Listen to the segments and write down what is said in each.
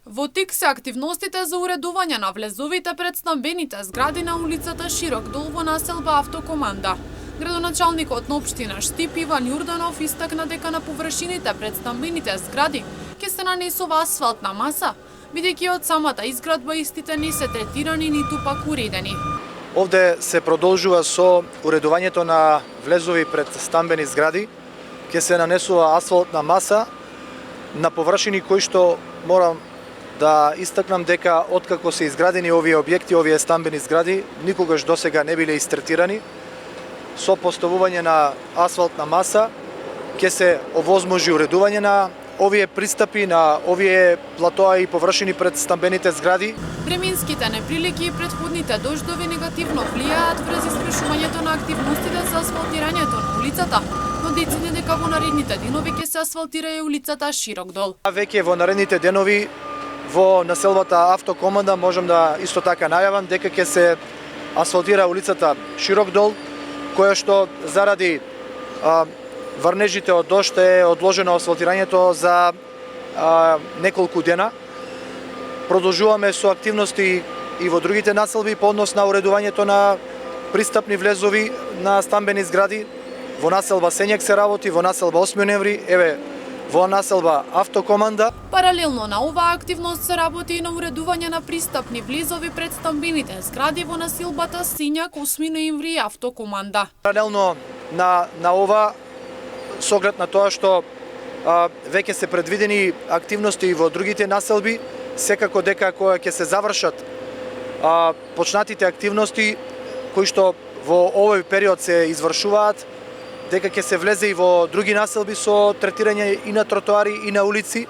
Во тек се активностите за уредување на влезовите пред стамбените згради на улицата Широк дол во населба Автокоманда. Градоначалникот на општина Штип Иван Јурданов истакна дека на површините пред стамбените згради ќе се нанесува асфалтна маса, бидејќи од самата изградба истите не се третирани ниту пак уредени. Овде се продолжува со уредувањето на влезови пред стамбени згради, ќе се нанесува асфалтна маса на површини кои што морам да истакнам дека откако се изградени овие објекти, овие стамбени згради, никогаш досега не биле истретирани. Со поставување на асфалтна маса ќе се овозможи уредување на овие пристапи, на овие платоа и површини пред стамбените згради. Временските неприлики и претходните дождови негативно влијаат врз извршувањето на активностите за асфалтирањето на улицата, но децидне дека во наредните денови ќе се асфалтира и улицата Широк дол. Веќе во наредните денови во населбата Автокоманда можам да исто така најавам дека ќе се асфалтира улицата Широк дол, која што заради врнежите од дожд е одложено асфалтирањето за неколку дена. Продолжуваме со активности и во другите населби по однос на уредувањето на пристапни влезови на стамбени згради. Во населба Сењак се работи, во населба 8 ноември, во населба Автокоманда. Паралелно на оваа активност се работи и на уредување на пристапни влезови пред стамбените згради во населбата Сењак, 8 ноември и Автокоманда. Паралелно на ова, со оглед на тоа што веќе се предвидени активности и во другите населби, секако дека кога ќе се завршат почнатите активности кои што во овој период се извршуваат, дека ќе се влезе и во други населби со третирање и на тротоари и на улици.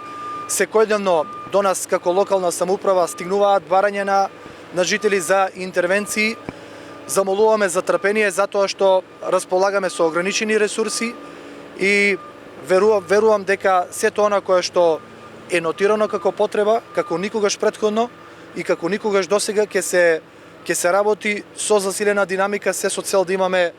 Секојдневно до нас како локална самоуправа стигнуваат барања на жители за интервенции. Замолуваме за трпение затоа што располагаме со ограничени ресурси и верувам дека сето она кое што е нотирано како потреба, како никогаш претходно и како никогаш досега ќе се работи со засилена динамика, се со цел да имаме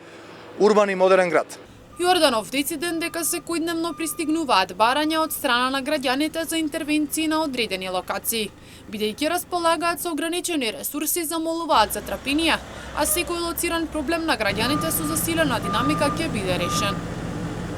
урбан и модерен град. Јорданов дециден дека секојдневно пристигнуваат барања од страна на граѓаните за интервенции на одредени локации. Бидејќи располагаат со ограничени ресурси, замолуваат за трпение, а секој лоциран проблем на граѓаните со засилена динамика ќе биде решен.